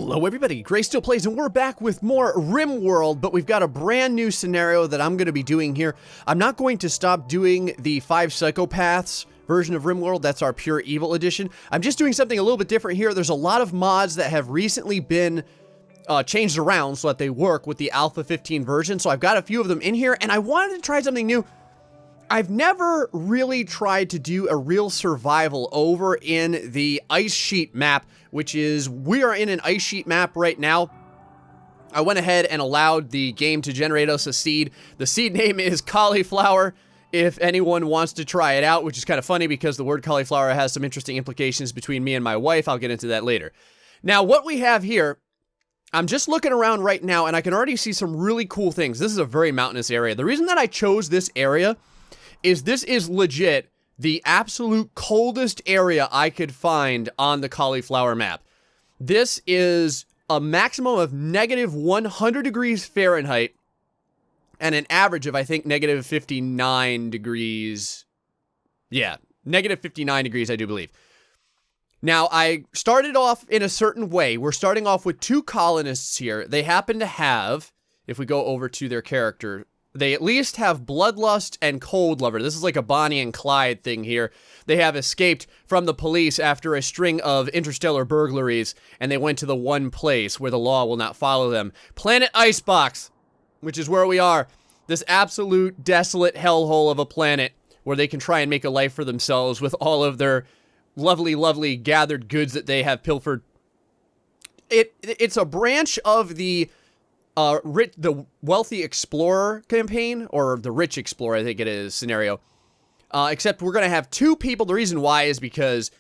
Hello everybody, GrayStillPlays, and we're back with more Rimworld, but we've got a brand new scenario that I'm going to be doing here. I'm not going to stop doing the 5 Psychopaths version of Rimworld, that's our Pure Evil edition. I'm just doing something a little bit different here. There's a lot of mods that have recently been changed around so that they work with the Alpha 15 version, so I've got a few of them in here, and I wanted to try something new. I've never really tried to do a real survival over in the ice sheet map, which is, we are in an ice sheet map right now. I went ahead and allowed the game to generate us a seed. The seed name is cauliflower, if anyone wants to try it out, which is kind of funny because the word cauliflower has some interesting implications between me and my wife. I'll get into that later. Now, what we have here, I'm just looking around right now, and I can already see some really cool things. This is a very mountainous area. The reason that I chose this area is this is legit the absolute coldest area I could find on the cauliflower map. This is a maximum of negative 100 degrees Fahrenheit and an average of, I think, negative 59 degrees. Yeah, negative 59 degrees, I do believe. Now, I started off in a certain way. We're starting off with 2 colonists here. They happen to have, if we go over to their character, they at least have Bloodlust and Cold Lover. This is like a Bonnie and Clyde thing here. They have escaped from the police after a string of interstellar burglaries, and they went to the one place where the law will not follow them. Planet Icebox, which is where we are. This absolute desolate hellhole of a planet where they can try and make a life for themselves with all of their lovely, lovely gathered goods that they have pilfered. It's a branch of the Wealthy Explorer campaign, or the Rich Explorer, I think it is, scenario. Except we're going to have 2 people. The reason why is because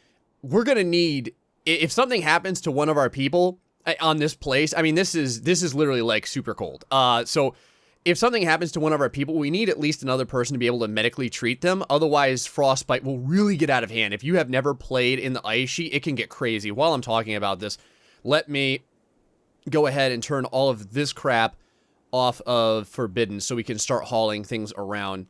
we're going to need, if something happens to one of our people on this place, I mean, this is literally like super cold. So if something happens to one of our people, we need at least another person to be able to medically treat them. Otherwise, frostbite will really get out of hand. If you have never played in the ice sheet, it can get crazy. While I'm talking about this, let me go ahead and turn all of this crap off of Forbidden so we can start hauling things around.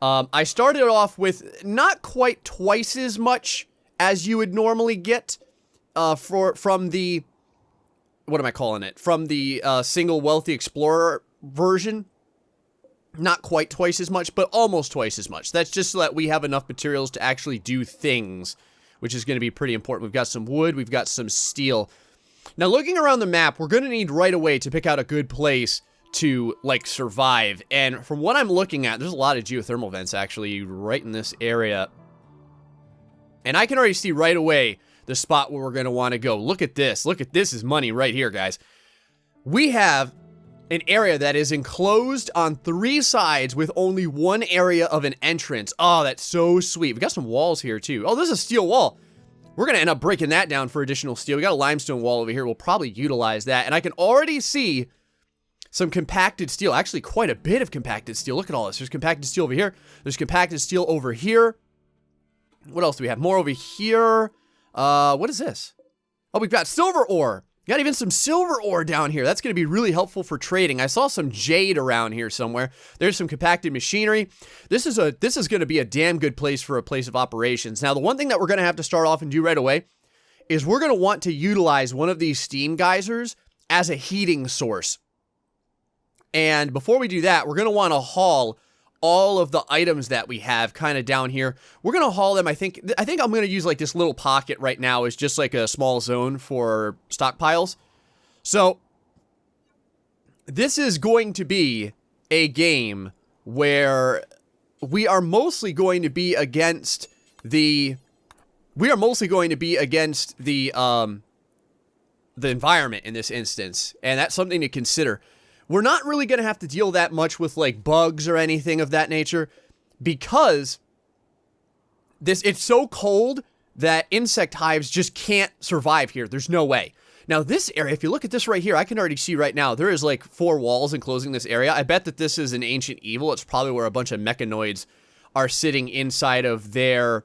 I started off with not quite twice as much as you would normally get from the, what am I calling it? From the single Wealthy Explorer version. Not quite twice as much, but almost twice as much. That's just so that we have enough materials to actually do things, which is going to be pretty important. We've got some wood, we've got some steel. Now, looking around the map, we're going to need right away to pick out a good place to, like, survive. And from what I'm looking at, there's a lot of geothermal vents, actually, right in this area. And I can already see right away the spot where we're going to want to go. Look at this. Look at this is money right here, guys. We have an area that is enclosed on 3 sides with only 1 area of an entrance. Oh, that's so sweet. We got some walls here, too. Oh, this is a steel wall. We're going to end up breaking that down for additional steel. We got a limestone wall over here. We'll probably utilize that. And I can already see some compacted steel. Actually, quite a bit of compacted steel. Look at all this. There's compacted steel over here. There's compacted steel over here. What else do we have? More over here. What is this? Oh, we've got silver ore. Got even some silver ore down here. That's going to be really helpful for trading. I saw some jade around here somewhere. There's some compacted machinery. This is going to be a damn good place for a place of operations. Now, the one thing that we're going to have to start off and do right away is we're going to want to utilize one of these steam geysers as a heating source. And before we do that, we're going to want to haul all of the items that we have kind of down here. We're going to haul them. I think I'm going to use like this little pocket right now as just like a small zone for stockpiles. So this is going to be a game where we are mostly going to be against the environment in this instance, and that's something to consider. We're not really going to have to deal that much with, like, bugs or anything of that nature because it's so cold that insect hives just can't survive here. There's no way. Now, this area, if you look at this right here, I can already see right now, there is, like, 4 walls enclosing this area. I bet that this is an ancient evil. It's probably where a bunch of mechanoids are sitting inside of their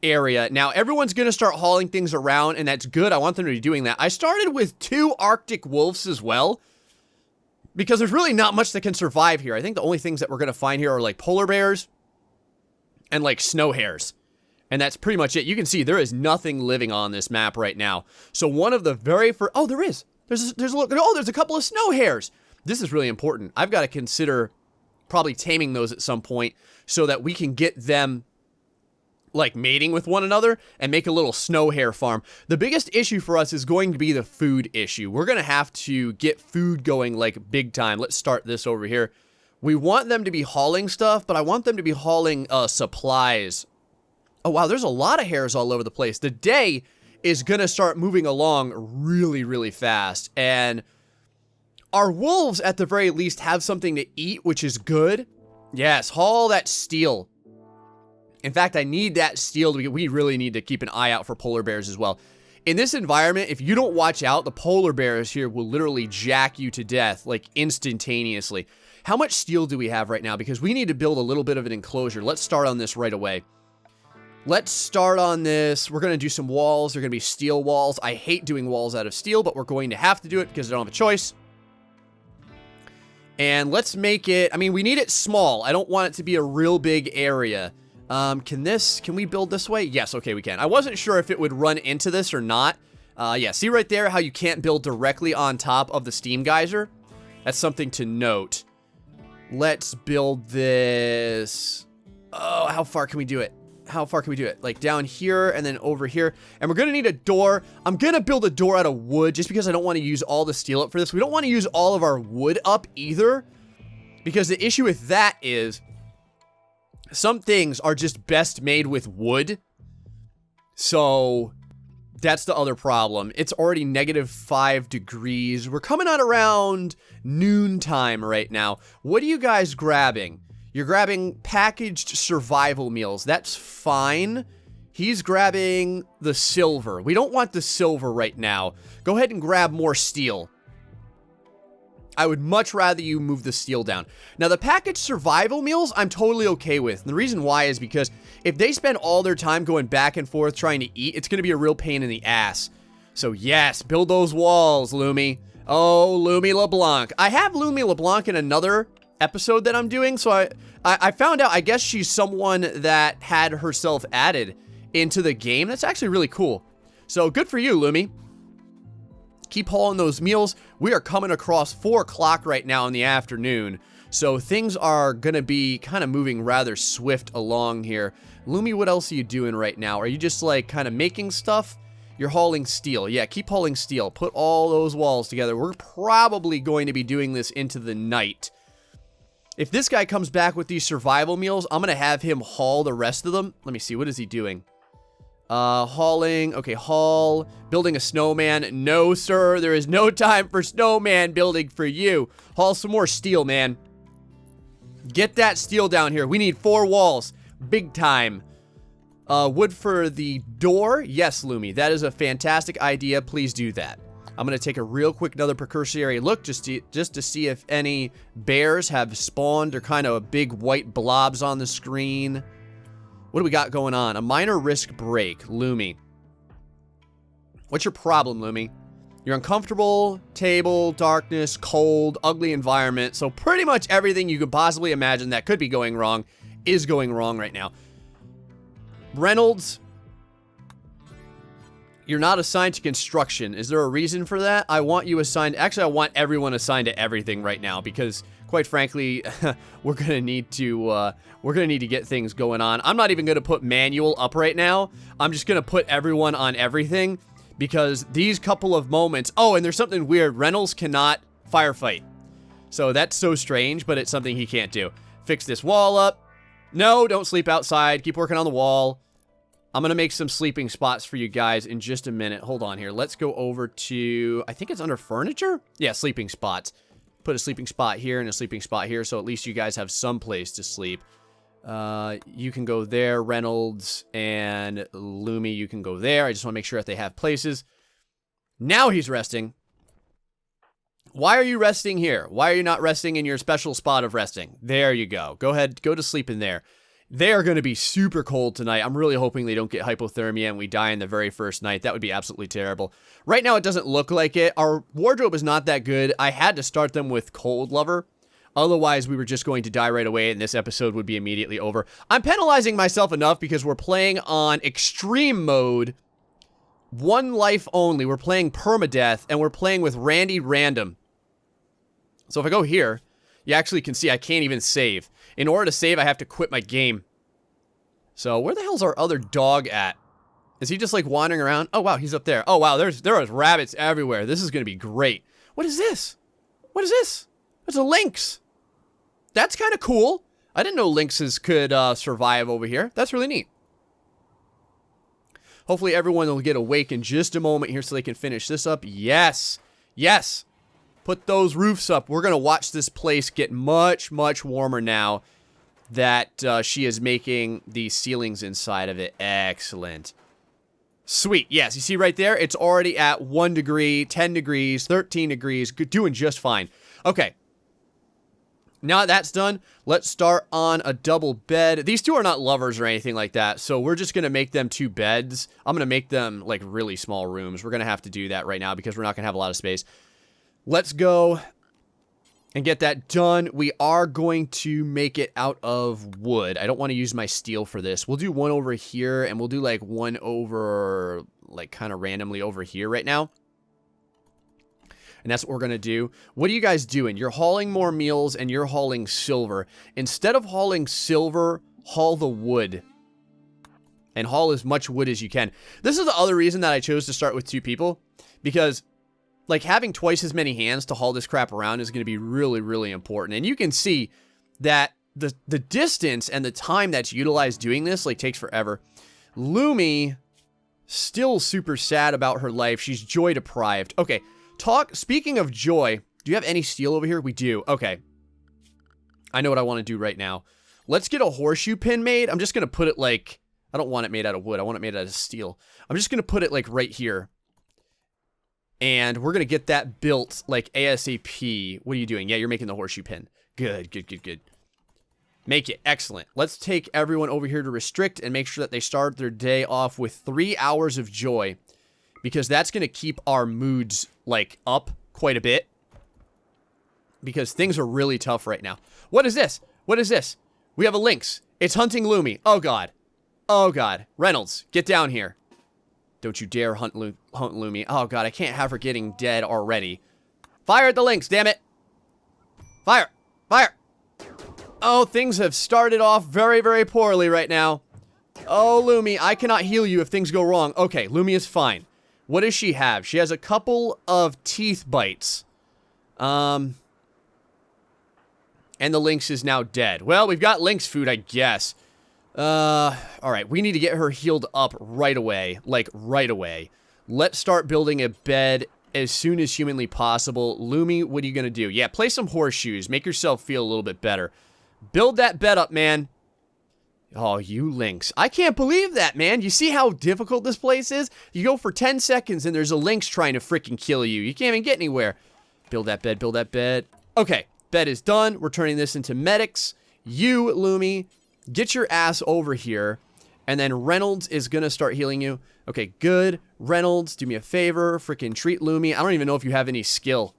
area. Now, everyone's going to start hauling things around, and that's good. I want them to be doing that. I started with 2 Arctic wolves as well, because there's really not much that can survive here. I think the only things that we're going to find here are like polar bears and like snow hares. And that's pretty much it. You can see there is nothing living on this map right now. So one of the very first... Oh, there is. There's a look. Oh, there's a couple of snow hares. This is really important. I've got to consider probably taming those at some point so that we can get them, like, mating with one another and make a little snow hare farm. The biggest issue for us is going to be the food issue. We're going to have to get food going, like, big time. Let's start this over here. We want them to be hauling stuff, but I want them to be hauling supplies. Oh, wow, there's a lot of hares all over the place. The day is going to start moving along really, really fast. And our wolves, at the very least, have something to eat, which is good. Yes, haul that steel. In fact, I need that steel. We really need to keep an eye out for polar bears as well. In this environment, if you don't watch out, the polar bears here will literally jack you to death, like, instantaneously. How much steel do we have right now? Because we need to build a little bit of an enclosure. Let's start on this right away. Let's start on this. We're going to do some walls. They're going to be steel walls. I hate doing walls out of steel, but we're going to have to do it because I don't have a choice. And let's make it... I mean, we need it small. I don't want it to be a real big area. Can we build this way? Yes, okay, we can. I wasn't sure if it would run into this or not. Yeah, see right there how you can't build directly on top of the steam geyser? That's something to note. Let's build this... Oh, how far can we do it? How far can we do it? Like down here and then over here. And we're going to need a door. I'm going to build a door out of wood just because I don't want to use all the steel up for this. We don't want to use all of our wood up either. Because the issue with that is some things are just best made with wood. So that's the other problem. It's already -5 degrees. We're coming out around noontime right now. What are you guys grabbing? You're grabbing packaged survival meals. That's fine. He's grabbing the silver. We don't want the silver right now. Go ahead and grab more steel. I would much rather you move the steel down. Now, the packaged survival meals, I'm totally okay with. And the reason why is because if they spend all their time going back and forth trying to eat, it's going to be a real pain in the ass. So, yes, build those walls, Lumi. Oh, Lumi LeBlanc. I have Lumi LeBlanc in another episode that I'm doing, so I found out, I guess she's someone that had herself added into the game. That's actually really cool. So good for you, Lumi. Keep hauling those meals. We are coming across 4 o'clock right now in the afternoon, so things are gonna be kind of moving rather swift along here. Lumi, what else are you doing right now? Are you just like kind of making stuff? You're hauling steel. Yeah, keep hauling steel. Put all those walls together. We're probably going to be doing this into the night. If this guy comes back with these survival meals, I'm going to have him haul the rest of them. Let me see. What is he doing? Hauling. Okay, haul. Building a snowman. No, sir. There is no time for snowman building for you. Haul some more steel, man. Get that steel down here. We need 4 walls. Big time. Wood for the door. Yes, Lumi. That is a fantastic idea. Please do that. I'm going to take a real quick another precursory look just to see if any bears have spawned. They're kind of big white blobs on the screen. What do we got going on? A minor risk break. Lumi. What's your problem, Lumi? You're uncomfortable, table, darkness, cold, ugly environment. So pretty much everything you could possibly imagine that could be going wrong is going wrong right now. Reynolds, you're not assigned to construction. Is there a reason for that? I want you assigned... Actually, I want everyone assigned to everything right now because, quite frankly, we're gonna need to get things going on. I'm not even gonna put manual up right now. I'm just gonna put everyone on everything because these couple of moments... Oh, and there's something weird. Reynolds cannot firefight. So that's so strange, but it's something he can't do. Fix this wall up. No, don't sleep outside. Keep working on the wall. I'm going to make some sleeping spots for you guys in just a minute. Hold on here. Let's go over to... I think it's under furniture? Yeah, sleeping spots. Put a sleeping spot here and a sleeping spot here, so at least you guys have some place to sleep. You can go there, Reynolds, and Lumi, you can go there. I just want to make sure that they have places. Now he's resting. Why are you resting here? Why are you not resting in your special spot of resting? There you go. Go ahead, go to sleep in there. They are going to be super cold tonight. I'm really hoping they don't get hypothermia and we die in the very first night. That would be absolutely terrible. Right now, it doesn't look like it. Our wardrobe is not that good. I had to start them with Cold Lover. Otherwise, we were just going to die right away, and this episode would be immediately over. I'm penalizing myself enough because we're playing on extreme mode. 1 life only. We're playing permadeath, and we're playing with Randy Random. So if I go here, you actually can see I can't even save. In order to save, I have to quit my game. So where the hell's our other dog at? Is he just like wandering around? Oh wow, he's up there. Oh wow, there are rabbits everywhere. This is gonna be great. What is this? What is this? It's a lynx. That's kind of cool. I didn't know lynxes could survive over here. That's really neat. Hopefully everyone will get awake in just a moment here so they can finish this up. Yes. Yes. Put those roofs up. We're gonna watch this place get much, much warmer now that she is making the ceilings inside of it. Excellent. Sweet. Yes, you see right there? It's already at 1 degree, 10 degrees, 13 degrees. Doing just fine. Okay. Now that that's done, let's start on a double bed. These two are not lovers or anything like that, so we're just going to make them 2 beds. I'm going to make them, like, really small rooms. We're going to have to do that right now because we're not going to have a lot of space. Let's go and get that done. We are going to make it out of wood. I don't want to use my steel for this. We'll do 1 over here, and we'll do, like, 1 over, like, kind of randomly over here right now. And that's what we're going to do. What are you guys doing? You're hauling more meals, and you're hauling silver. Instead of hauling silver, haul the wood. And haul as much wood as you can. This is the other reason that I chose to start with 2 people. Because like, having twice as many hands to haul this crap around is going to be really, really important. And you can see that the distance and the time that's utilized doing this, like, takes forever. Lumi, still super sad about her life. She's joy deprived. Okay, speaking of joy, do you have any steel over here? We do. Okay. I know what I want to do right now. Let's get a horseshoe pin made. I'm just going to put it, like, I don't want it made out of wood. I want it made out of steel. I'm just going to put it, like, right here. And we're going to get that built, like, ASAP. What are you doing? Yeah, you're making the horseshoe pin. Good, good, good, good. Make it. Excellent. Let's take everyone over here to restrict and make sure that they start their day off with 3 hours of joy. Because that's going to keep our moods, like, up quite a bit. Because things are really tough right now. What is this? What is this? We have a lynx. It's hunting Lumi. Oh, God. Oh, God. Reynolds, get down here. Don't you dare hunt Lumi. Oh, God, I can't have her getting dead already. Fire at the lynx, damn it. Fire. Fire. Oh, things have started off very, very poorly right now. Oh, Lumi, I cannot heal you if things go wrong. Okay, Lumi is fine. What does she have? She has a couple of teeth bites. And the lynx is now dead. Well, we've got lynx food, I guess. Alright, we need to get her healed up right away. Like, right away. Let's start building a bed as soon as humanly possible. Lumi, what are you gonna do? Yeah, play some horseshoes. Make yourself feel a little bit better. Build that bed up, man. Oh, you lynx. I can't believe that, man. You see how difficult this place is? You go for 10 seconds and there's a lynx trying to freaking kill you. You can't even get anywhere. Build that bed, build that bed. Okay, bed is done. We're turning this into medics. You, Lumi, get your ass over here. And then Reynolds is going to start healing you. Okay, good. Reynolds, do me a favor. Freaking treat Lumi. I don't even know if you have any skill.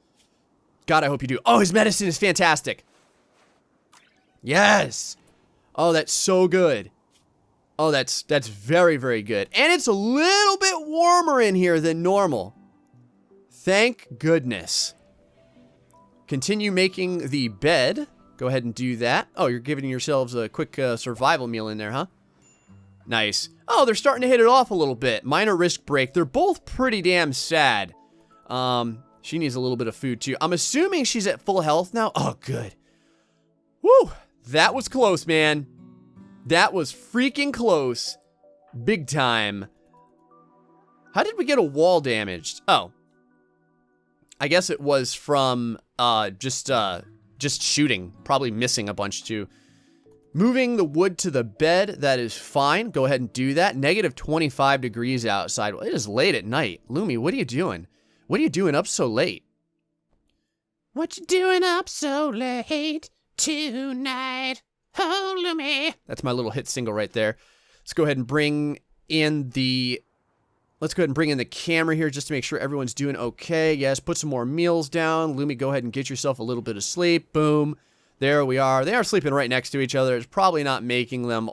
God, I hope you do. Oh, his medicine is fantastic. Yes. Oh, that's so good. Oh, that's very, very good. And it's a little bit warmer in here than normal. Thank goodness. Continue making the bed. Go ahead and do that. Oh, you're giving yourselves a quick survival meal in there, huh? Nice. Oh, they're starting to hit it off a little bit. Minor risk break. They're both pretty damn sad. She needs a little bit of food, too. I'm assuming she's at full health now. Oh, good. Woo! That was close, man. That was freaking close. Big time. How did we get a wall damaged? Oh. I guess it was from, just shooting. Probably missing a bunch, too. Moving the wood to the bed, that is fine. Go ahead and do that. Negative 25 degrees outside. Well, it is late at night. Lumi, what are you doing? What are you doing up so late? What you doing up so late tonight? Oh, Lumi. That's my little hit single right there. Let's go ahead and bring in the... Let's go ahead and bring in the camera here just to make sure everyone's doing okay. Yes, put some more meals down. Lumi, go ahead and get yourself a little bit of sleep. Boom. There we are. They are sleeping right next to each other. It's probably not making them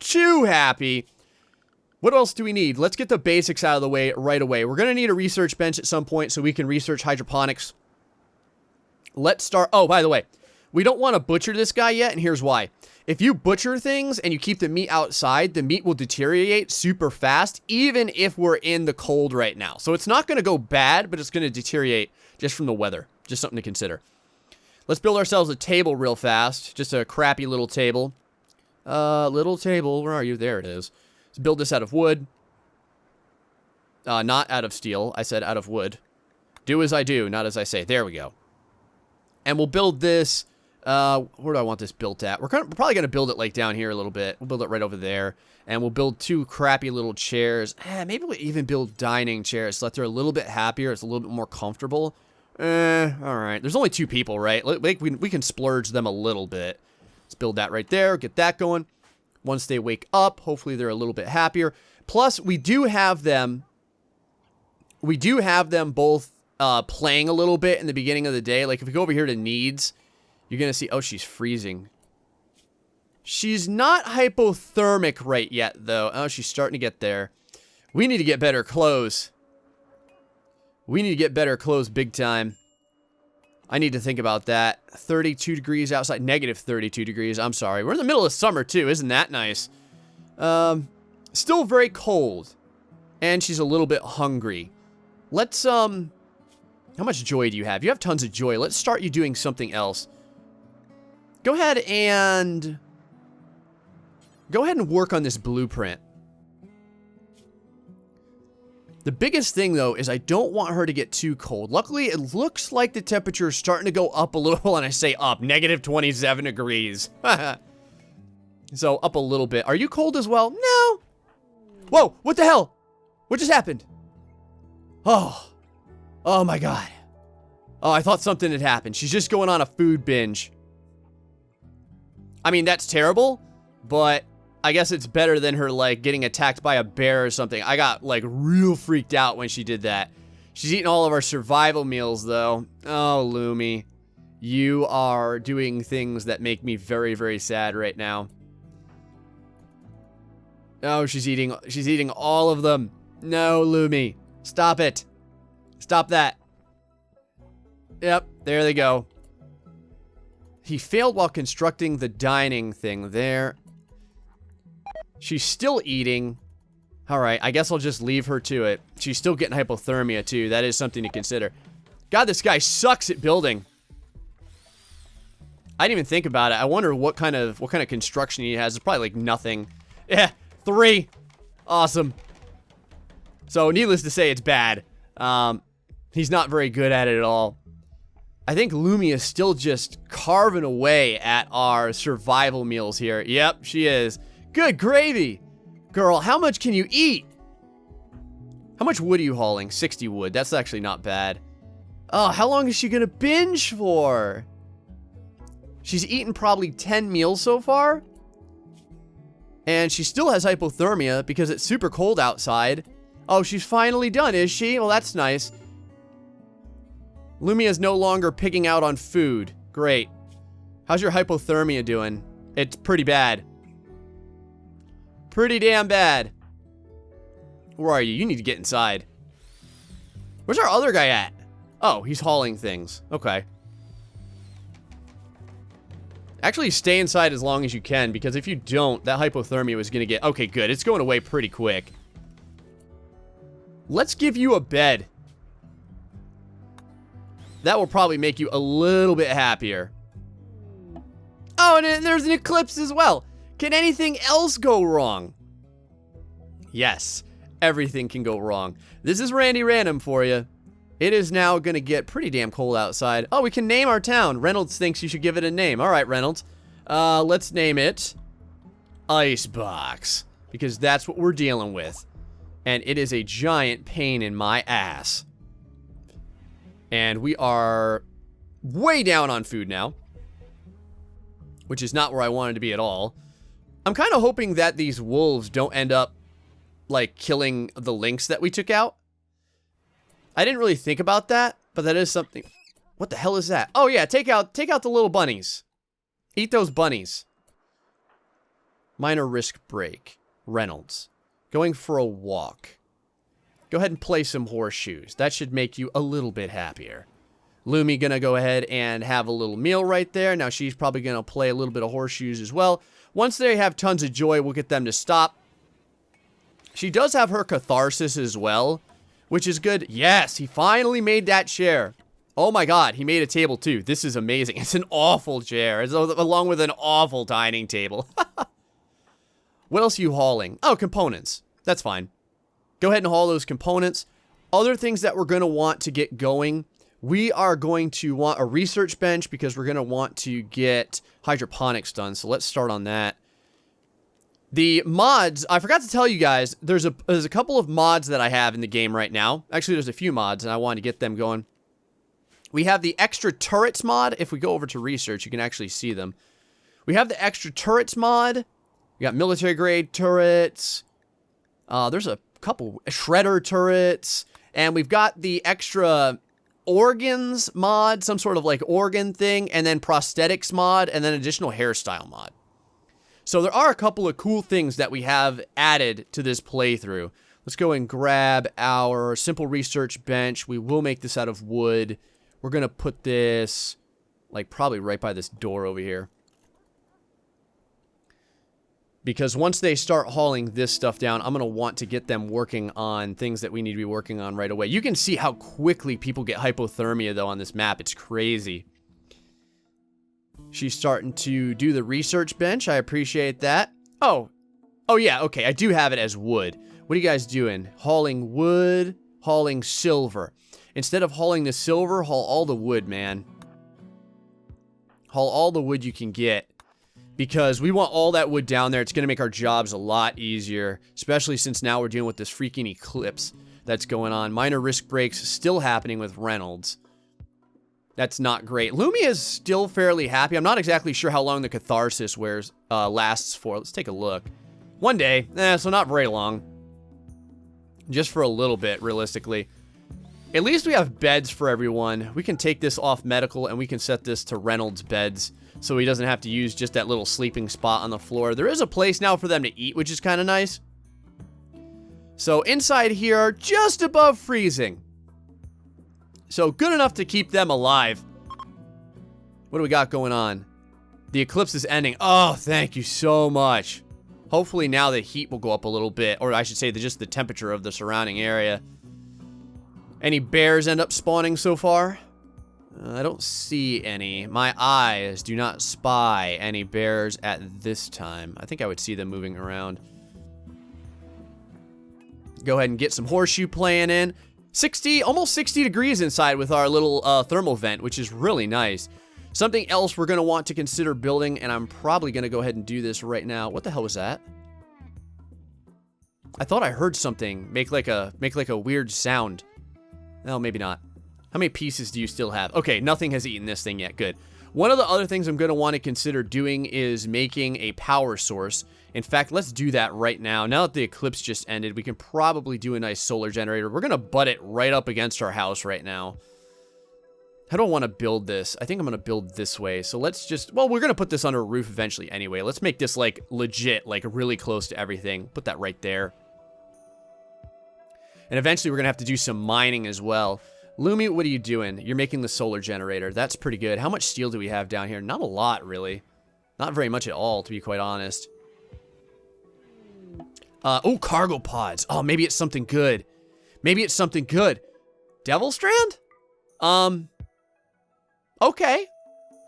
too happy. What else do we need? Let's get the basics out of the way right away. We're going to need a research bench at some point so we can research hydroponics. Let's start. Oh, by the way, we don't want to butcher this guy yet, and here's why. If you butcher things and you keep the meat outside, the meat will deteriorate super fast, even if we're in the cold right now. So it's not going to go bad, but it's going to deteriorate just from the weather. Just something to consider. Let's build ourselves a table real fast. Just a crappy little table. Little table, where are you? There it is. Let's build this out of wood. Not out of steel. I said out of wood. Do as I do, not as I say. There we go. And we'll build this. Where do I want this built at? We're probably going to build it like down here a little bit. We'll build it right over there. And we'll build 2 crappy little chairs. Maybe we'll even build dining chairs so that they're a little bit happier. It's a little bit more comfortable. Alright. There's only 2 people, right? We can splurge them a little bit. Let's build that right there. Get that going. Once they wake up, hopefully they're a little bit happier. Plus, we do have them both playing a little bit in the beginning of the day. Like, if we go over here to needs, you're going to see... Oh, she's freezing. She's not hypothermic right yet, though. Oh, she's starting to get there. We need to get better clothes. We need to get better clothes big time. I need to think about that. 32 degrees outside. Negative 32 degrees. I'm sorry. We're in the middle of summer, too. Isn't that nice? Still very cold. And she's a little bit hungry. Let's, how much joy do you have? You have tons of joy. Let's start you doing something else. Go ahead and work on this blueprint. The biggest thing, though, is I don't want her to get too cold. Luckily, it looks like the temperature is starting to go up a little, and I say up, negative 27 degrees. So, up a little bit. Are you cold as well? No. Whoa, what the hell? What just happened? Oh my God. Oh, I thought something had happened. She's just going on a food binge. I mean, that's terrible, but I guess it's better than her, like, getting attacked by a bear or something. I got, like, real freaked out when she did that. She's eating all of our survival meals, though. Oh, Lumi. You are doing things that make me very, very sad right now. Oh, she's eating all of them. No, Lumi. Stop it. Stop that. Yep, there they go. He failed while constructing the dining thing there. She's still eating. Alright, I guess I'll just leave her to it. She's still getting hypothermia, too. That is something to consider. God, this guy sucks at building. I didn't even think about it. I wonder what kind of construction he has. It's probably, like, nothing. Yeah, 3. Awesome. So, needless to say, it's bad. He's not very good at it at all. I think Lumi is still just carving away at our survival meals here. Yep, she is. Good gravy. Girl, how much can you eat? How much wood are you hauling? 60 wood. That's actually not bad. Oh, how long is she gonna binge for? She's eaten probably 10 meals so far. And she still has hypothermia because it's super cold outside. Oh, she's finally done, is she? Well, that's nice. Lumia is no longer picking out on food. Great. How's your hypothermia doing? It's pretty bad. Pretty damn bad. Where are you? You need to get inside. Where's our other guy at? Oh, he's hauling things. Okay. Actually, stay inside as long as you can, because if you don't, that hypothermia is going to get... Okay, good. It's going away pretty quick. Let's give you a bed. That will probably make you a little bit happier. Oh, and there's an eclipse as well. Can anything else go wrong? Yes, everything can go wrong. This is Randy Random for you. It is now going to get pretty damn cold outside. Oh, we can name our town. Reynolds thinks you should give it a name. All right, Reynolds. Let's name it Icebox, because that's what we're dealing with. And it is a giant pain in my ass. And we are way down on food now, which is not where I wanted to be at all. I'm kind of hoping that these wolves don't end up, like, killing the lynx that we took out. I didn't really think about that, but that is something. What the hell is that? Oh yeah, take out the little bunnies. Eat those bunnies. Minor risk break. Reynolds. Going for a walk. Go ahead and play some horseshoes. That should make you a little bit happier. Lumi gonna go ahead and have a little meal right there. Now she's probably gonna play a little bit of horseshoes as well. Once they have tons of joy, we'll get them to stop. She does have her catharsis as well, which is good. Yes, he finally made that chair. Oh my god, he made a table too. This is amazing. It's an awful chair, along with an awful dining table. What else are you hauling? Oh, components. That's fine. Go ahead and haul those components. Other things that we're going to want to get going. We are going to want a research bench because we're going to want to get hydroponics done. So let's start on that. The mods, I forgot to tell you guys, there's a couple of mods that I have in the game right now. Actually, there's a few mods and I want to get them going. We have the extra turrets mod. If we go over to research, you can actually see them. We have the extra turrets mod. We got military grade turrets. There's a couple shredder turrets. And we've got the extra organs mod, some sort of like organ thing, and then prosthetics mod, and then additional hairstyle mod. So there are a couple of cool things that we have added to this playthrough. Let's go and grab our simple research bench. We will make this out of wood. We're going to put this like probably right by this door over here. Because once they start hauling this stuff down, I'm going to want to get them working on things that we need to be working on right away. You can see how quickly people get hypothermia, though, on this map. It's crazy. She's starting to do the research bench. I appreciate that. Oh, yeah, okay. I do have it as wood. What are you guys doing? Hauling wood, hauling silver. Instead of hauling the silver, haul all the wood, man. Haul all the wood you can get. Because we want all that wood down there. It's going to make our jobs a lot easier. Especially since now we're dealing with this freaking eclipse that's going on. Minor risk breaks still happening with Reynolds. That's not great. Lumia is still fairly happy. I'm not exactly sure how long the catharsis lasts for. Let's take a look. One day. So not very long. Just for a little bit, realistically. At least we have beds for everyone. We can take this off medical and we can set this to Reynolds beds. So he doesn't have to use just that little sleeping spot on the floor. There is a place now for them to eat, which is kind of nice. So inside here, just above freezing. So good enough to keep them alive. What do we got going on? The eclipse is ending. Oh, thank you so much. Hopefully now the heat will go up a little bit. Or I should say just the temperature of the surrounding area. Any bears end up spawning so far? I don't see any. My eyes do not spy any bears at this time. I think I would see them moving around. Go ahead and get some horseshoe playing in. 60, almost 60 degrees inside with our little thermal vent, which is really nice. Something else we're going to want to consider building, and I'm probably going to go ahead and do this right now. What the hell was that? I thought I heard something make like a weird sound. No, maybe not. How many pieces do you still have? Okay, nothing has eaten this thing yet. Good. One of the other things I'm going to want to consider doing is making a power source. In fact, let's do that right now. Now that the eclipse just ended, we can probably do a nice solar generator. We're going to butt it right up against our house right now. How do I want to build this? I think I'm going to build this way. So let's just... Well, we're going to put this under a roof eventually anyway. Let's make this, like, legit, like, really close to everything. Put that right there. And eventually we're going to have to do some mining as well. Lumi, what are you doing? You're making the solar generator. That's pretty good. How much steel do we have down here? Not a lot, really. Not very much at all, to be quite honest. Oh, cargo pods. Oh, maybe it's something good. Maybe it's something good. Devil Strand? Okay.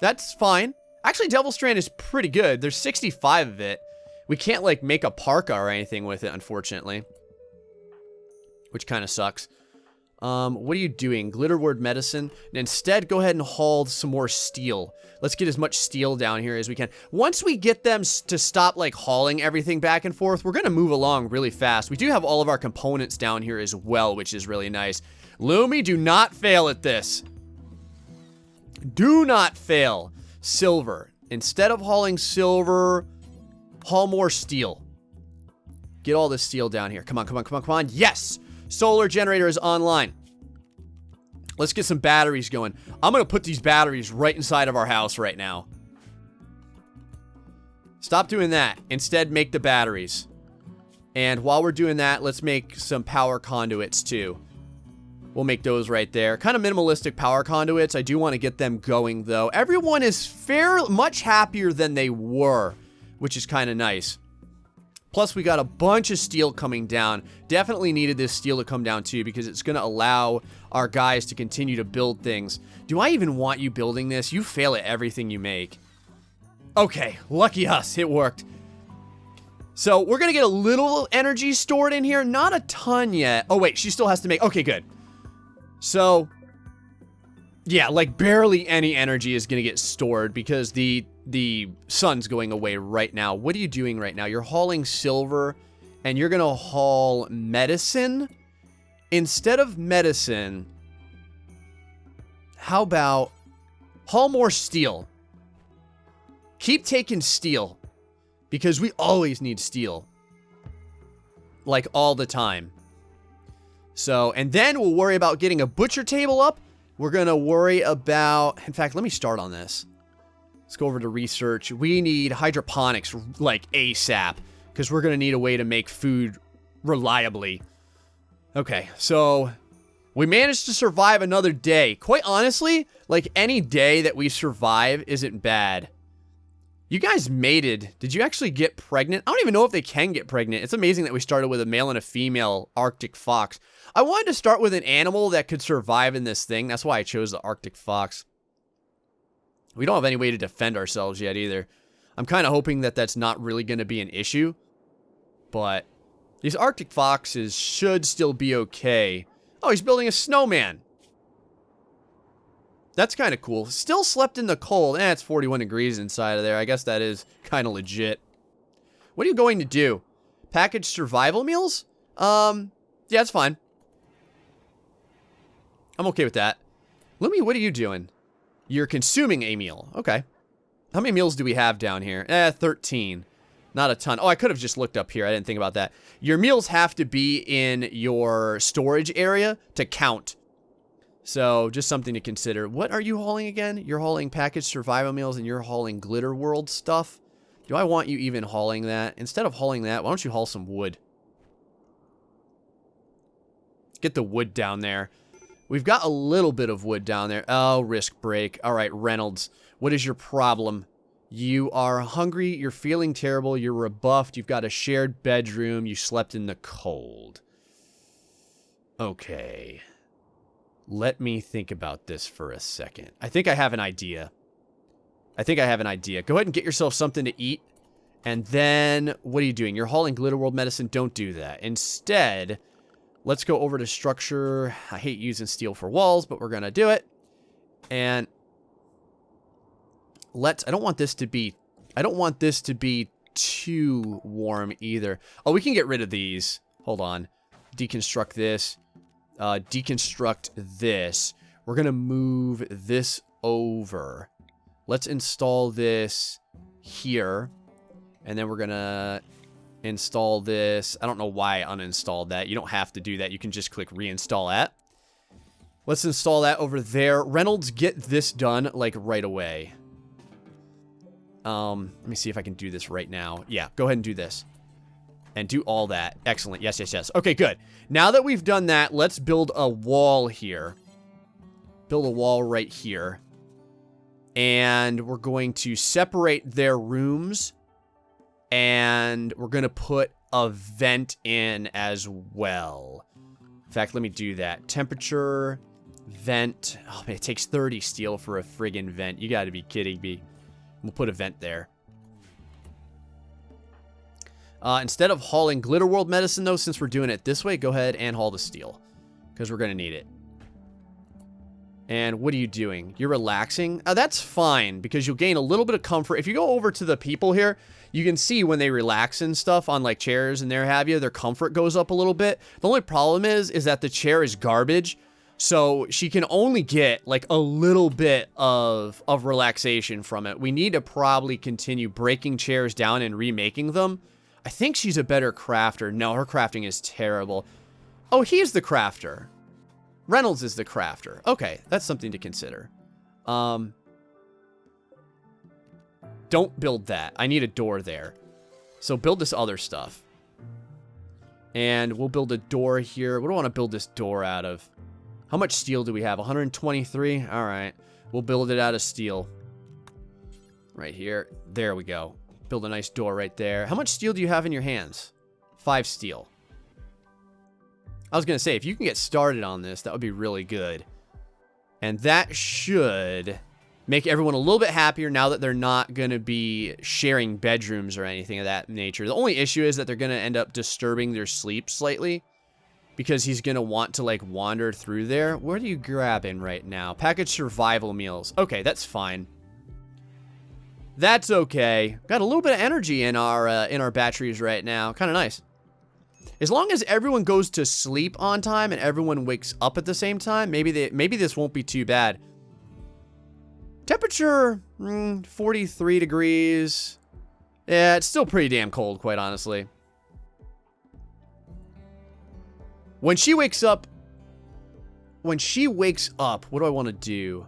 That's fine. Actually, Devil Strand is pretty good. There's 65 of it. We can't, like, make a parka or anything with it, unfortunately. Which kind of sucks. What are you doing? Glitterward medicine? Instead, go ahead and haul some more steel. Let's get as much steel down here as we can. Once we get them to stop, like, hauling everything back and forth, we're going to move along really fast. We do have all of our components down here as well, which is really nice. Lumi, do not fail at this. Do not fail. Silver. Instead of hauling silver, haul more steel. Get all this steel down here. Come on, come on, come on, come on. Yes! Solar generator is online. Let's get some batteries going. I'm going to put these batteries right inside of our house right now. Stop doing that. Instead, make the batteries. And while we're doing that, let's make some power conduits too. We'll make those right there. Kind of minimalistic power conduits. I do want to get them going though. Everyone is much happier than they were, which is kind of nice. Plus, we got a bunch of steel coming down. Definitely needed this steel to come down too, because it's going to allow our guys to continue to build things. Do I even want you building this? You fail at everything you make. Okay, lucky us. It worked. So, we're going to get a little energy stored in here. Not a ton yet. Oh, wait. She still has to make... Okay, good. So, yeah, like barely any energy is going to get stored because the sun's going away right now. What are you doing right now? You're hauling silver and you're going to haul medicine. Instead of medicine, how about haul more steel? Keep taking steel because we always need steel. Like all the time. So, and then we'll worry about getting a butcher table up. We're going to worry about... In fact, let me start on this. Let's go over to research. We need hydroponics, like, ASAP. Because we're going to need a way to make food reliably. Okay, so... We managed to survive another day. Quite honestly, like, any day that we survive isn't bad. You guys mated. Did you actually get pregnant? I don't even know if they can get pregnant. It's amazing that we started with a male and a female Arctic fox. I wanted to start with an animal that could survive in this thing. That's why I chose the Arctic fox. We don't have any way to defend ourselves yet either. I'm kind of hoping that that's not really going to be an issue. But these Arctic foxes should still be okay. Oh, he's building a snowman. That's kind of cool. Still slept in the cold. It's 41 degrees inside of there. I guess that is kind of legit. What are you going to do? Package survival meals? Yeah, it's fine. I'm okay with that. Lumi, what are you doing? You're consuming a meal. Okay. How many meals do we have down here? 13. Not a ton. Oh, I could have just looked up here. I didn't think about that. Your meals have to be in your storage area to count. So, just something to consider. What are you hauling again? You're hauling packaged survival meals and you're hauling Glitter World stuff. Do I want you even hauling that? Instead of hauling that, why don't you haul some wood? Get the wood down there. We've got a little bit of wood down there. Oh, risk break. All right, Reynolds. What is your problem? You are hungry. You're feeling terrible. You're rebuffed. You've got a shared bedroom. You slept in the cold. Okay. Let me think about this for a second. I think I have an idea. Go ahead and get yourself something to eat. And then, what are you doing? You're hauling Glitter World medicine. Don't do that. Instead, let's go over to structure. I hate using steel for walls, but we're going to do it. And I don't want this to be too warm either. Oh, we can get rid of these. Hold on. Deconstruct this. Deconstruct this. We're going to move this over. Let's install this here. And then we're going to install this. I don't know why I uninstalled that. You don't have to do that. You can just click reinstall at. Let's install that over there. Reynolds, get this done like right away. Let me see if I can do this right now. Yeah, go ahead and do this. And do all that. Excellent. Yes, yes, yes. Okay, good. Now that we've done that, let's build a wall here. Build a wall right here. And we're going to separate their rooms. And we're going to put a vent in as well. In fact, let me do that. Temperature, vent. Oh, man, it takes 30 steel for a friggin' vent. You got to be kidding me. We'll put a vent there. Instead of hauling Glitter World medicine, though, since we're doing it this way, go ahead and haul the steel. Because we're going to need it. And what are you doing? You're relaxing? That's fine, because you'll gain a little bit of comfort. If you go over to the people here, you can see when they relax and stuff on, like, chairs and there have you, their comfort goes up a little bit. The only problem is that the chair is garbage. So she can only get, like, a little bit of relaxation from it. We need to probably continue breaking chairs down and remaking them. I think she's a better crafter. No, her crafting is terrible. Oh, he's the crafter. Reynolds is the crafter. Okay, that's something to consider. Don't build that. I need a door there. So build this other stuff. And we'll build a door here. What do I want to build this door out of? How much steel do we have? 123? All right. We'll build it out of steel. Right here. There we go. Build a nice door right there. How much steel do you have in your hands? 5 steel. I was going to say, if you can get started on this, that would be really good. And that should make everyone a little bit happier now that they're not going to be sharing bedrooms or anything of that nature. The only issue is that they're going to end up disturbing their sleep slightly because he's going to want to, like, wander through there. What are you grabbing right now? Packaged survival meals. Okay, that's fine. That's okay. Got a little bit of energy in our batteries right now. Kind of nice. As long as everyone goes to sleep on time and everyone wakes up at the same time, maybe this won't be too bad. Temperature, 43 degrees. Yeah, it's still pretty damn cold, quite honestly. When she wakes up, what do I want to do?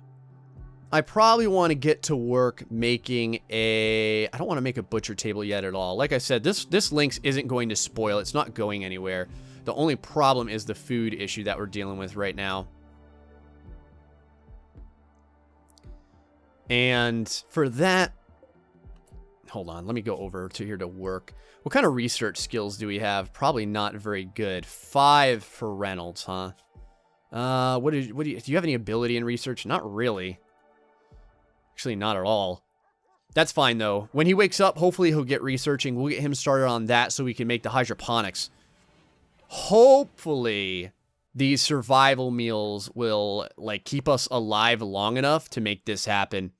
I probably want to get to work making I don't want to make a butcher table yet at all. Like I said, this Lynx isn't going to spoil. It's not going anywhere. The only problem is the food issue that we're dealing with right now. And for that, hold on, let me go over to here to work. What kind of research skills do we have? Probably not very good. 5 for Reynolds, huh? Do you have any ability in research? Not really. Actually, not at all. That's fine, though. When he wakes up, hopefully he'll get researching. We'll get him started on that so we can make the hydroponics. Hopefully, these survival meals will, like, keep us alive long enough to make this happen.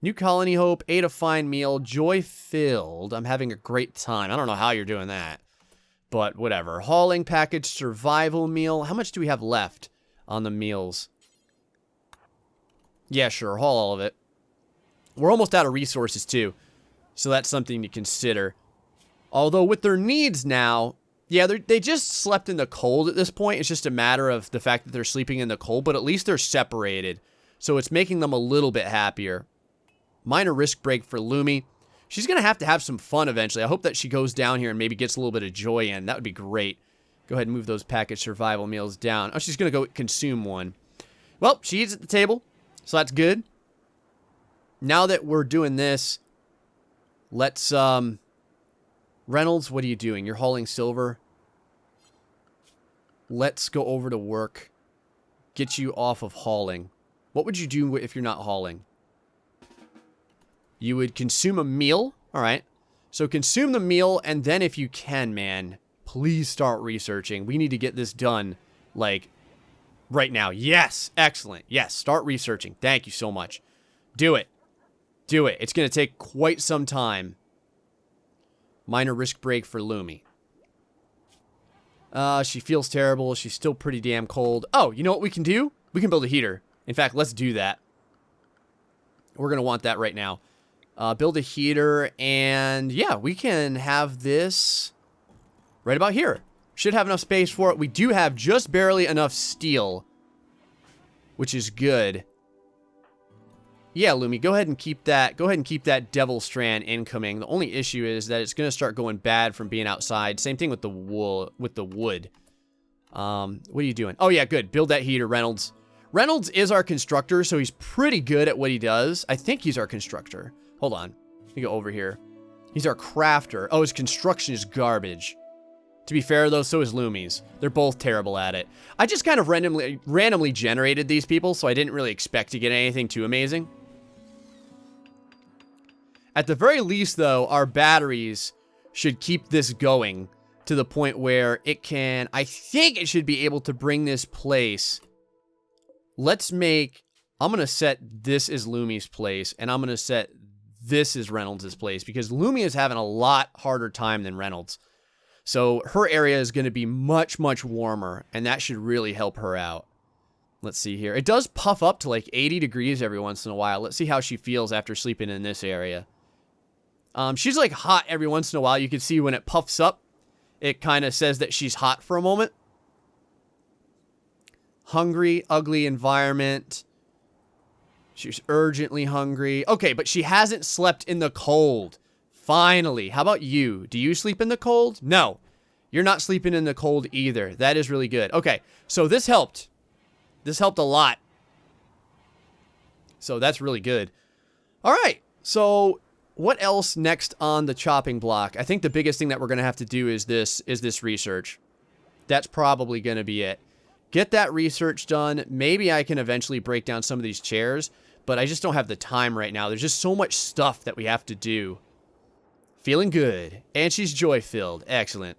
New colony hope, ate a fine meal, joy filled. I'm having a great time. I don't know how you're doing that, but whatever. Hauling package, survival meal. How much do we have left on the meals? Yeah, sure. Haul all of it. We're almost out of resources, too. So that's something to consider. Although, with their needs now, yeah, they just slept in the cold at this point. It's just a matter of the fact that they're sleeping in the cold, but at least they're separated. So it's making them a little bit happier. Minor risk break for Lumi. She's going to have some fun eventually. I hope that she goes down here and maybe gets a little bit of joy in. That would be great. Go ahead and move those packaged survival meals down. Oh, she's going to go consume one. Well, she eats at the table, so that's good. Now that we're doing this, let's, Reynolds, what are you doing? You're hauling silver. Let's go over to work. Get you off of hauling. What would you do if you're not hauling? You would consume a meal. All right. So consume the meal, and then if you can, man, please start researching. We need to get this done, like, right now. Yes. Excellent. Yes. Start researching. Thank you so much. Do it. Do it. It's going to take quite some time. Minor risk break for Lumi. She feels terrible. She's still pretty damn cold. Oh, you know what we can do? We can build a heater. In fact, let's do that. We're going to want that right now. Build a heater, and yeah, we can have this right about here. Should have enough space for it. We do have just barely enough steel, which is good. Yeah, Lumi, go ahead and keep that. Go ahead and keep that devil strand incoming. The only issue is that it's going to start going bad from being outside. Same thing with the wool, with the wood. What are you doing? Oh yeah, good. Build that heater, Reynolds. Reynolds is our constructor, so he's pretty good at what he does. I think he's our constructor. Hold on. Let me go over here. He's our crafter. Oh, his construction is garbage. To be fair, though, so is Lumi's. They're both terrible at it. I just kind of randomly generated these people, so I didn't really expect to get anything too amazing. At the very least, though, our batteries should keep this going to the point where it can... I think it should be able to bring this place... Let's make... I'm going to set this as Lumi's place, and I'm going to set this as Reynolds' place, because Lumi is having a lot harder time than Reynolds. So her area is going to be much, much warmer, and that should really help her out. Let's see here. It does puff up to like 80 degrees every once in a while. Let's see how she feels after sleeping in this area. She's like hot every once in a while. You can see when it puffs up, it kind of says that she's hot for a moment. Hungry, ugly environment. She's urgently hungry. Okay, but she hasn't slept in the cold. Finally. How about you? Do you sleep in the cold? No. You're not sleeping in the cold either. That is really good. Okay, so this helped. This helped a lot. So that's really good. All right, so what else next on the chopping block? I think the biggest thing that we're going to have to do is this research. That's probably going to be it. Get that research done. Maybe I can eventually break down some of these chairs, but I just don't have the time right now. There's just so much stuff that we have to do. Feeling good. And she's joy-filled. Excellent.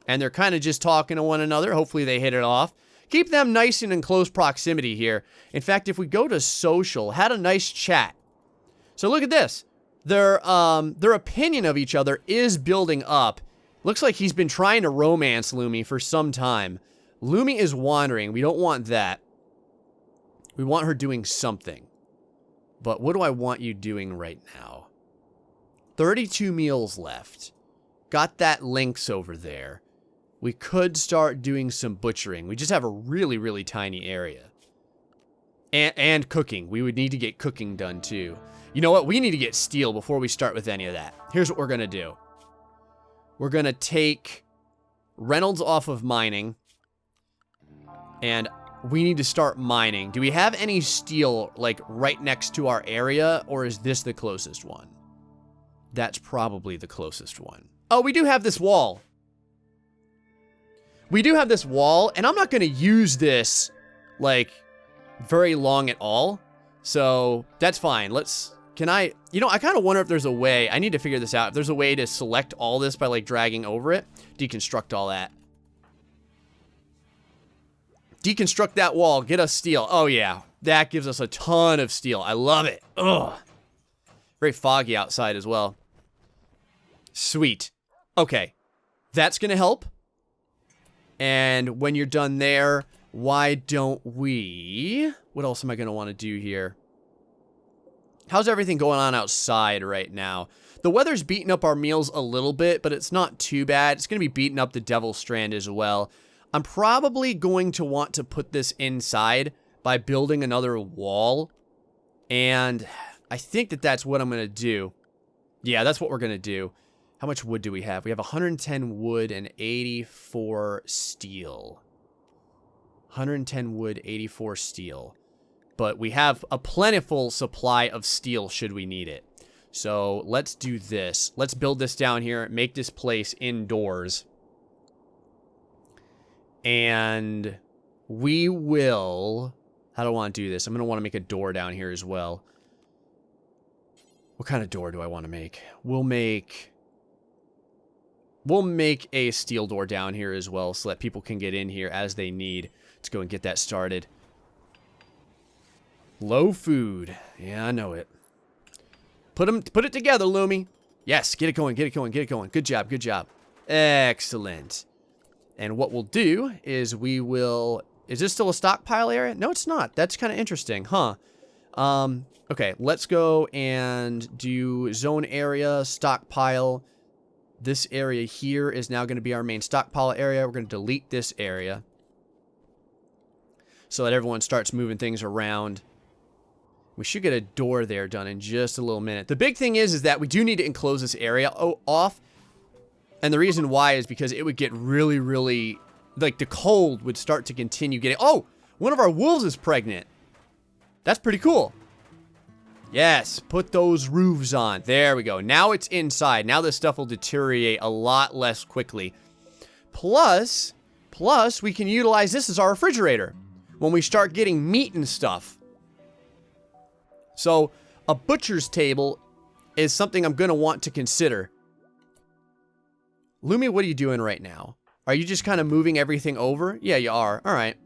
And they're kind of just talking to one another. Hopefully they hit it off. Keep them nice and in close proximity here. In fact, if we go to social, had a nice chat. So look at this. Their opinion of each other is building up. Looks like he's been trying to romance Lumi for some time. Lumi is wandering. We don't want that. We want her doing something. But what do I want you doing right now? 32 meals left. Got that lynx over there. We could start doing some butchering. We just have a really, really tiny area. And cooking. We would need to get cooking done too. You know what? We need to get steel before we start with any of that. Here's what we're going to do. We're going to take Reynolds off of mining. And we need to start mining. Do we have any steel, like, right next to our area? Or is this the closest one? That's probably the closest one. Oh, we do have this wall. We do have this wall, and I'm not going to use this, like, very long at all. So, that's fine. I kind of wonder if there's a way. I need to figure this out. If there's a way to select all this by, like, dragging over it. Deconstruct all that. Deconstruct that wall. Get us steel. Oh, yeah. That gives us a ton of steel. I love it. Ugh. Very foggy outside as well. Sweet. Okay. That's going to help. And when you're done there, why don't we... What else am I going to want to do here? How's everything going on outside right now? The weather's beating up our meals a little bit, but it's not too bad. It's going to be beating up the Devil's Strand as well. I'm probably going to want to put this inside by building another wall. And I think that that's what I'm going to do. Yeah, that's what we're going to do. How much wood do we have? We have 110 wood and 84 steel. 110 wood, 84 steel. But we have a plentiful supply of steel should we need it. So let's do this. Let's build this down here, make this place indoors. And we will... How do I want to do this? I'm going to want to make a door down here as well. What kind of door do I want to make? We'll make a steel door down here as well so that people can get in here as they need. Let's go and get that started. Low food. Yeah, I know it. Put it together, Lumi. Yes, get it going, get it going, get it going. Good job, good job. Excellent. And what we'll do is we will... Is this still a stockpile area? No, it's not. That's kind of interesting, huh? Okay, let's go and do zone area, stockpile. This area here is now going to be our main stockpile area. We're going to delete this area so that everyone starts moving things around. We should get a door there done in just a little minute. The big thing is that we do need to enclose this area off. And the reason why is because it would get really, really... Like, the cold would start to continue getting... Oh! One of our wolves is pregnant. That's pretty cool. Yes, put those roofs on. There we go. Now it's inside. Now this stuff will deteriorate a lot less quickly. Plus, we can utilize this as our refrigerator when we start getting meat and stuff. So, a butcher's table is something I'm going to want to consider. Lumi, what are you doing right now? Are you just kind of moving everything over? Yeah, you are. All right.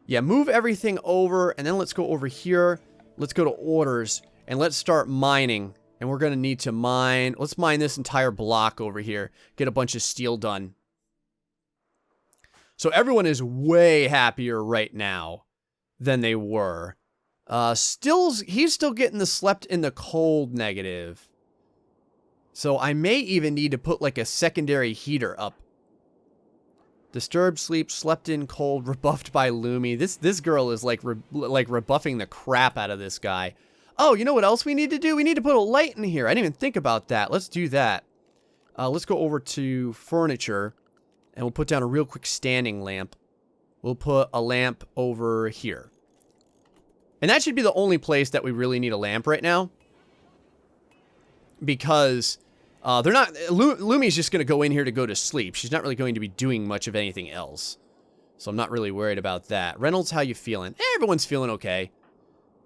Yeah, move everything over, and then let's go over here. Let's go to orders, and let's start mining. And we're going to need to mine. Let's mine this entire block over here. Get a bunch of steel done. So everyone is way happier right now than they were. He's still getting the slept in the cold negative. So I may even need to put like a secondary heater up Disturbed sleep, slept in cold, rebuffed by Lumi. This girl is like rebuffing the crap out of this guy. Oh, you know what else we need to do? We need to put a light in here. I didn't even think about that. Let's do that. Let's go over to furniture, and we'll put down a real quick standing lamp. We'll put a lamp over here. And that should be the only place that we really need a lamp right now. Because they're not... Lumi's just going to go in here to go to sleep. She's not really going to be doing much of anything else. So I'm not really worried about that. Reynolds, how you feeling? Everyone's feeling okay.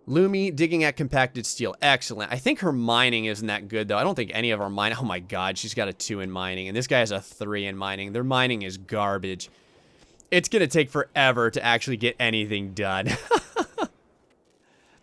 Lumi, digging at compacted steel. Excellent. I think her mining isn't that good, though. I don't think any of our mining... Oh, my God. She's got a 2 in mining. And this guy has a 3 in mining. Their mining is garbage. It's going to take forever to actually get anything done.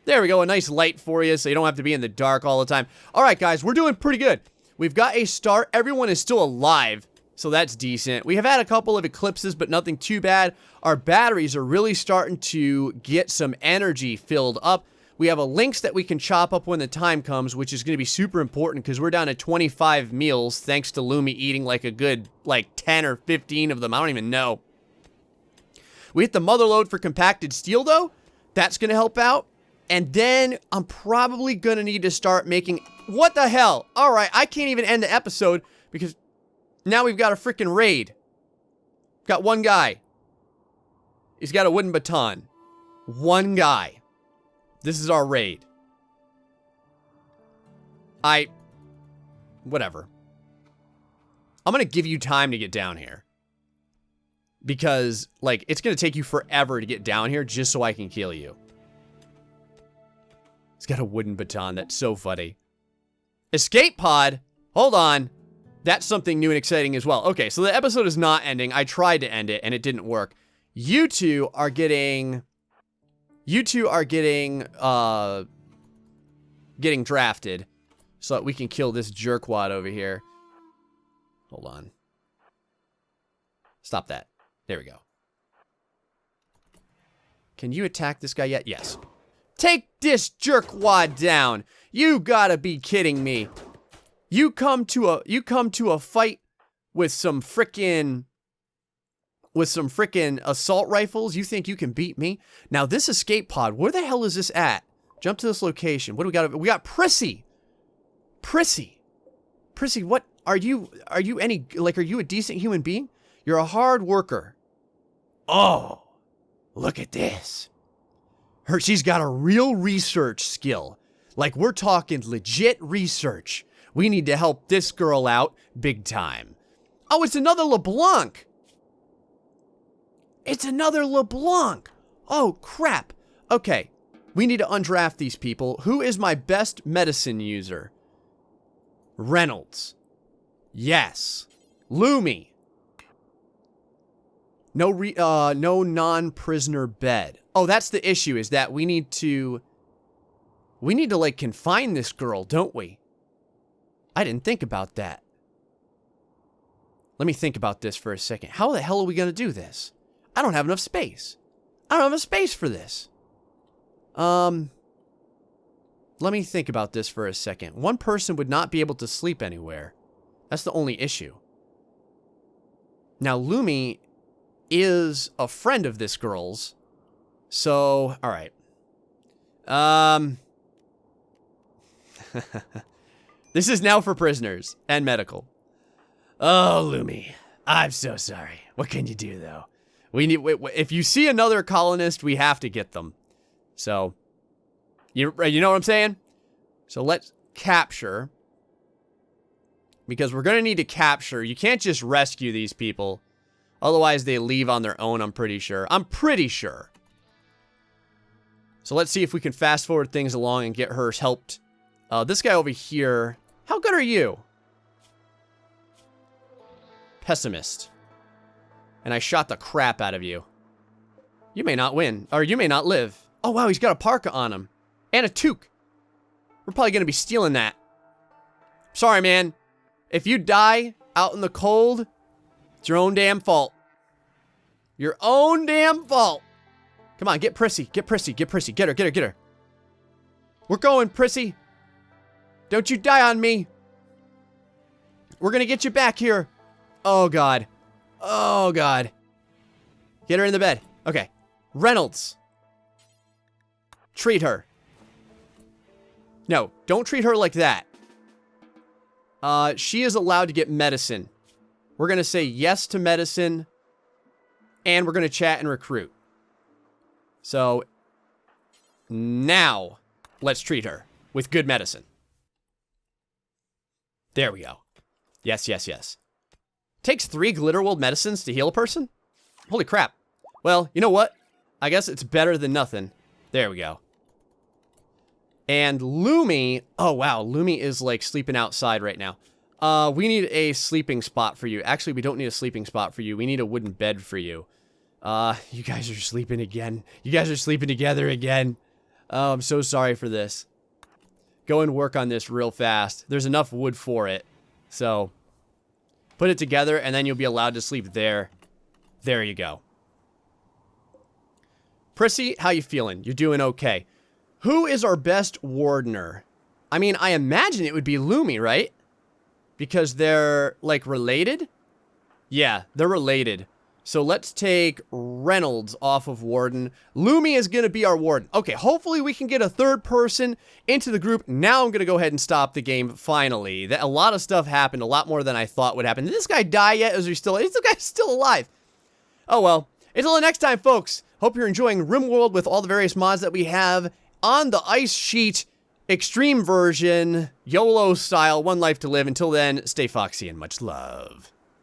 There we go. A nice light for you so you don't have to be in the dark all the time. All right, guys. We're doing pretty good. We've got a start. Everyone is still alive, so that's decent. We have had a couple of eclipses, but nothing too bad. Our batteries are really starting to get some energy filled up. We have a lynx that we can chop up when the time comes, which is going to be super important because we're down to 25 meals thanks to Lumi eating like a good, 10 or 15 of them. I don't even know. We hit the mother lode for compacted steel, though. That's going to help out. And then I'm probably going to need to start making... What the hell? All right, I can't even end the episode because now we've got a freaking raid. Got one guy. He's got a wooden baton. One guy. This is our raid. Whatever. I'm going to give you time to get down here. Because, it's going to take you forever to get down here just so I can kill you. He's got a wooden baton. That's so funny. Escape pod? Hold on. That's something new and exciting as well. Okay, so the episode is not ending. I tried to end it, and it didn't work. You two are getting drafted so that we can kill this jerkwad over here. Hold on. Stop that. There we go. Can you attack this guy yet? Yes. Take this jerkwad down. You gotta be kidding me. You come to a fight with some frickin' assault rifles. You think you can beat me? Now this escape pod, where the hell is this at? Jump to this location. What do we got? We got Prissy. Prissy, what are you are you a decent human being? You're a hard worker. Oh, look at this. She's got a real research skill. We're talking legit research. We need to help this girl out big time. Oh, it's another LeBlanc. It's another LeBlanc. Oh, crap. Okay, we need to undraft these people. Who is my best medicine user? Reynolds. Yes. Lumi. No non-prisoner bed. Oh, that's the issue, is that we need to confine this girl, don't we? I didn't think about that. Let me think about this for a second. How the hell are we going to do this? I don't have enough space. I don't have enough space for this. Let me think about this for a second. One person would not be able to sleep anywhere. That's the only issue. Now, Lumi is a friend of this girl's. So, all right. This is now for prisoners and medical. Oh, Lumi, I'm so sorry. What can you do, though? If you see another colonist, we have to get them. So, you know what I'm saying? So let's capture. Because we're going to need to capture. You can't just rescue these people. Otherwise, they leave on their own, I'm pretty sure. So let's see if we can fast forward things along and get her helped. This guy over here. How good are you? Pessimist. And I shot the crap out of you. You may not win. Or you may not live. Oh, wow, he's got a parka on him. And a toque. We're probably going to be stealing that. Sorry, man. If you die out in the cold, it's your own damn fault. Your own damn fault. Come on, get Prissy. Get Prissy. Get Prissy. Get her. We're going, Prissy. Don't you die on me. We're going to get you back here. Oh, God. Oh, God. Get her in the bed. Okay. Reynolds. Treat her. No, don't treat her like that. She is allowed to get medicine. We're going to say yes to medicine. And we're going to chat and recruit. So, now, let's treat her with good medicine. There we go. Yes, yes, yes. Takes 3 Glitterworld medicines to heal a person? Holy crap. Well, you know what? I guess it's better than nothing. There we go. And Lumi... Oh, wow. Lumi is, like, sleeping outside right now. We need a sleeping spot for you. Actually, we don't need a sleeping spot for you. We need a wooden bed for you. You guys are sleeping again. You guys are sleeping together again. Oh, I'm so sorry for this. Go and work on this real fast. There's enough wood for it. So, put it together, and then you'll be allowed to sleep there. There you go. Prissy, how you feeling? You're doing okay. Who is our best wardener? I mean, I imagine it would be Lumi, right? Because they're, like, related? Yeah, they're related. So let's take Reynolds off of Warden. Lumi is going to be our Warden. Okay, hopefully we can get a third person into the group. Now I'm going to go ahead and stop the game, finally. A lot of stuff happened, a lot more than I thought would happen. Did this guy die yet? Is this guy still alive? Oh, well. Until the next time, folks. Hope you're enjoying Rimworld with all the various mods that we have on the Ice Sheet Extreme version, YOLO style, one life to live. Until then, stay foxy and much love.